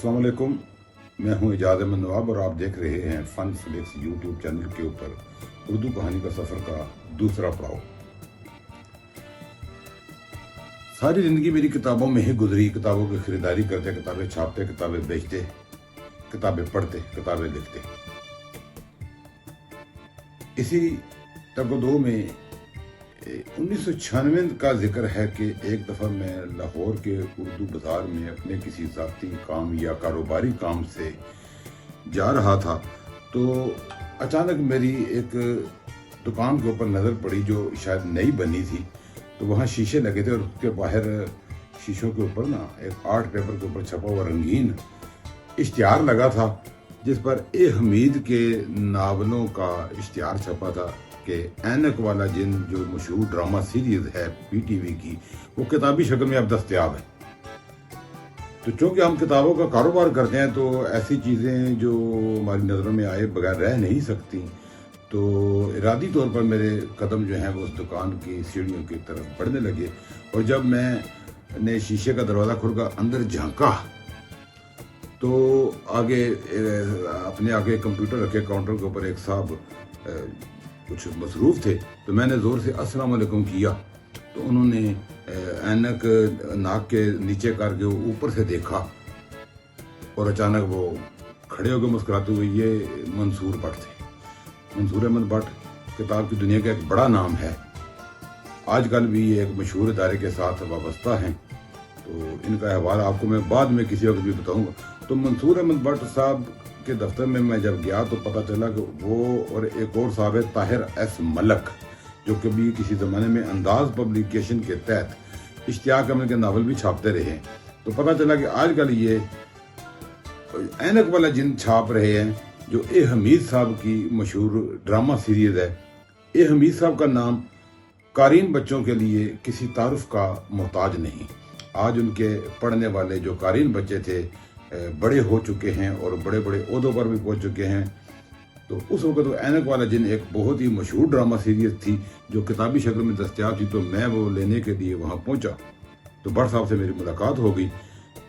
अस्सलाम वालेकुम। मैं हूं इजाज़ अहमद नवाब और आप देख रहे हैं फन फ्लिक्स यूट्यूब चैनल के ऊपर उर्दू कहानी का सफ़र का दूसरा पड़ाव। सारी ज़िंदगी मेरी किताबों में ही गुजरी। किताबों की खरीदारी करते, किताबें छापते, किताबें बेचते, किताबें पढ़ते, किताबें लिखते। इसी तगदो में 1996 का जिक्र है कि एक दफ़ा मैं लाहौर के उर्दू बाज़ार में अपने किसी ज़ाती काम या कारोबारी काम से जा रहा था, तो अचानक मेरी एक दुकान के ऊपर नज़र पड़ी जो शायद नई बनी थी। तो वहाँ शीशे लगे थे और उसके बाहर शीशों के ऊपर ना एक आर्ट पेपर के ऊपर छपा हुआ रंगीन इश्तिहार लगा था, जिस पर ए हमीद के नावलों का इश्तिहार छपा था कि ऐनक वाला जिन जो मशहूर ड्रामा सीरीज है पीटीवी की, वो किताबी शक्ल में अब दस्तयाब है। तो चूँकि हम किताबों का कारोबार करते हैं तो ऐसी चीज़ें जो हमारी नज़रों में आए बगैर रह नहीं सकती। तो इरादी तौर पर मेरे कदम जो हैं वो उस दुकान की सीढ़ियों की तरफ बढ़ने लगे, और जब मैंने शीशे का दरवाज़ा खोलकर अंदर झांका तो आगे अपने आगे कंप्यूटर रखे काउंटर के ऊपर एक साहब कुछ मसरूफ़ थे। तो मैंने ज़ोर से अस्सलाम वालेकुम किया, तो उन्होंने ऐनक नाक के नीचे करके ऊपर से देखा और अचानक वो खड़े होकर मुस्कुराते हुए, ये मंसूर भट्ट थे। मंसूर अहमद भट्ट किताब की दुनिया का एक बड़ा नाम है, आजकल भी ये एक मशहूर इदारे के साथ वाबस्ता हैं। तो इनका हवाला आपको मैं बाद में किसी वक्त भी बताऊंगा। तो मंसूर अहमद भट्ट साहब के दफ्तर में मैं जब गया तो पता चला कि वो और एक और साहब है ताहिर एस मलक, जो कभी किसी ज़माने में अंदाज पब्लिकेशन के तहत इश्तियाक अहमद के नावल भी छापते रहे हैं। तो पता चला कि आजकल ये ऐनक वाला जिन छाप रहे हैं, जो ए हमीद साहब की मशहूर ड्रामा सीरीज़ है। ए हमीद साहब का नाम कारीन बच्चों के लिए किसी तारुफ का मोहताज नहीं। आज उनके पढ़ने वाले जो कारीन बच्चे थे बड़े हो चुके हैं और बड़े बड़े ओहदों पर भी पहुंच चुके हैं। तो उस वक्त वो ऐनक वाला जिन एक बहुत ही मशहूर ड्रामा सीरीज़ थी जो किताबी शक्ल में दस्तयाब थी। तो मैं वो लेने के लिए वहाँ पहुँचा, तो भट्ट साहब से मेरी मुलाकात हो गई।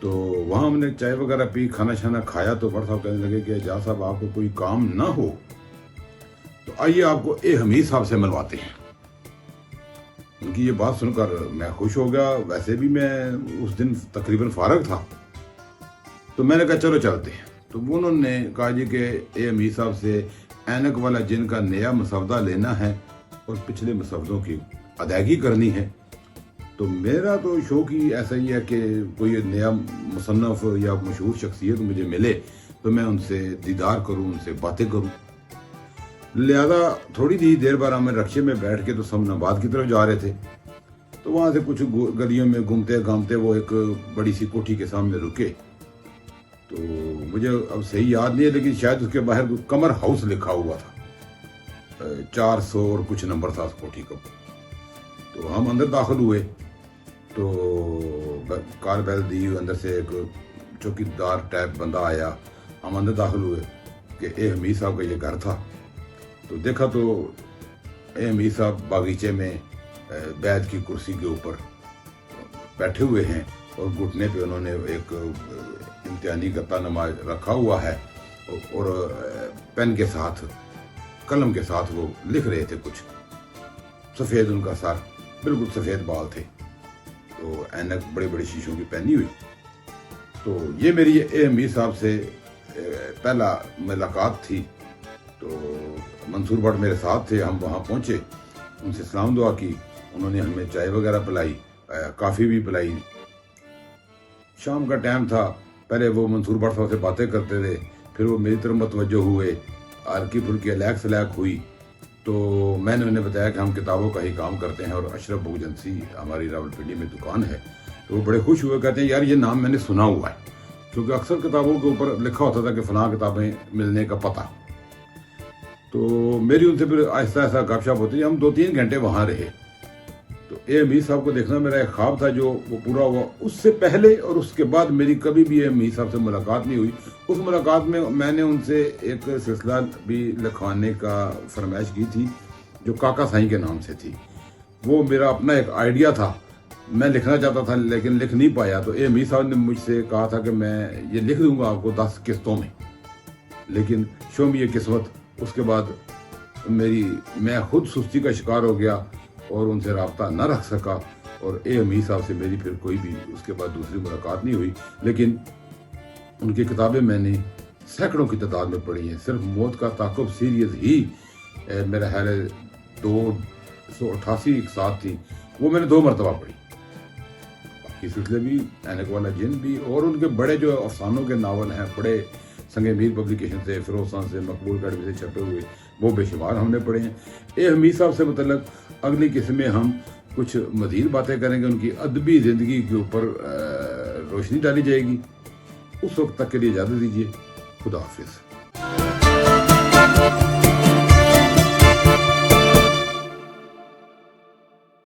तो वहाँ हमने चाय वगैरह पी, खाना शाना खाया। तो भट्ट साहब कहने लगे कि एजाज साहब आपको कोई काम ना हो तो आइए आपको ए हमीद साहब से मिलवाते हैं। उनकी ये बात सुनकर मैं खुश हो गया। वैसे भी मैं उस दिन तकरीबन फारग था, तो मैंने कहा चलो चलते हैं। तो उन्होंने कहा जी कि ए हमीद साहब से ऐनक वाला जिन का नया मसवदा लेना है और पिछले मसवदों की अदायगी करनी है। तो मेरा तो शौक ही ऐसा ही है कि कोई नया मुसन्नफ या मशहूर शख्सियत मुझे मिले तो मैं उनसे दीदार करूं, उनसे बातें करूं। लिहाजा थोड़ी दी देर बाद हमें रक्शे में बैठ के तो समनाबाद की तरफ जा रहे थे। तो वहाँ से कुछ गलियों में घूमते घामते वो एक बड़ी सी कोठी के सामने रुके। तो मुझे अब सही याद नहीं है, लेकिन शायद उसके बाहर कमर हाउस लिखा हुआ था। 400 और कुछ नंबर था उस कोठी का। तो हम अंदर दाखिल हुए तो कार बैल दी, अंदर से एक चौकीदार टाइप बंदा आया। हम अंदर दाखिल हुए कि ए हमीद साहब का ये घर था। तो देखा तो ए हमीद साहब बागीचे में बैठ की कुर्सी के ऊपर बैठे हुए हैं और घुटने पे उन्होंने एक इम्तिहानी गत्तानुमा रखा हुआ है और पेन के साथ, कलम के साथ वो लिख रहे थे कुछ। सफ़ेद उनका सर, बिल्कुल सफ़ेद बाल थे। तो ऐनक बड़ी बड़ी शीशों की पहनी हुई। तो ये मेरी ए हमीद साहब से पहला मुलाकात थी। तो मंसूर भट्ट मेरे साथ थे। हम वहाँ पहुँचे, उनसे सलाम दुआ की, उन्होंने हमें चाय वगैरह पिलाई, काफ़ी भी पिलाई। शाम का टाइम था। पहले वो मंसूर भट्ट साहब से बातें करते थे, फिर वो मेरी तरफ मतवज्जो हुए, हल्की फुल्की अलैक सलैक हुई। तो मैंने उन्हें बताया कि हम किताबों का ही काम करते हैं और अशरफ बुक एजेंसी हमारी रावलपिंडी में दुकान है। तो वो बड़े खुश हुए, कहते हैं यार ये नाम मैंने सुना हुआ है, क्योंकि अक्सर किताबों के ऊपर लिखा होता था कि फ़लाँ किताबें मिलने का पता। तो मेरी उनसे फिर आहिस्ता आहिस्ता गपशप होती, हम 2-3 घंटे वहाँ रहे। तो ए हमीद साहब को देखना मेरा एक ख्वाब था जो वो पूरा हुआ। उससे पहले और उसके बाद मेरी कभी भी ए हमीद साहब से मुलाकात नहीं हुई। उस मुलाकात में मैंने उनसे एक सिलसिला भी लिखवाने का फरमाइश की थी जो काका साईं के नाम से थी। वो मेरा अपना एक आइडिया था میں لکھنا چاہتا تھا لیکن لکھ نہیں پایا، تو اے حمید صاحب نے مجھ سے کہا تھا کہ میں یہ لکھ دوں گا آپ کو 10 قسطوں میں، لیکن شو میں یہ قسمت، اس کے بعد میں خود سستی کا شکار ہو گیا اور ان سے رابطہ نہ رکھ سکا، اور اے حمید صاحب سے میری پھر کوئی بھی اس کے بعد دوسری ملاقات نہیں ہوئی۔ لیکن ان کی کتابیں میں نے سینکڑوں کی تعداد میں پڑھی ہیں۔ صرف موت کا تعاقب سیریز ہی میرا خیال ہے 288 ایک ساتھ تھی، وہ میں نے 2 مرتبہ پڑھی۔ باقی سلسلے بھی، اینک والا جن بھی، اور ان کے بڑے جو افسانوں کے ناول ہیں، بڑے سنگ میر پبلیکیشن سے، فیروز سے، مقبول اکیڈمی سے چھپے ہوئے، وہ بے شمار ہم نے پڑھے ہیں۔ اے حمید صاحب سے متعلق اگلی قسم میں ہم کچھ مزید باتیں کریں گے، ان کی ادبی زندگی کے اوپر روشنی ڈالی جائے گی۔ اس وقت تک کے لیے اجازت دیجیے، خدا حافظ۔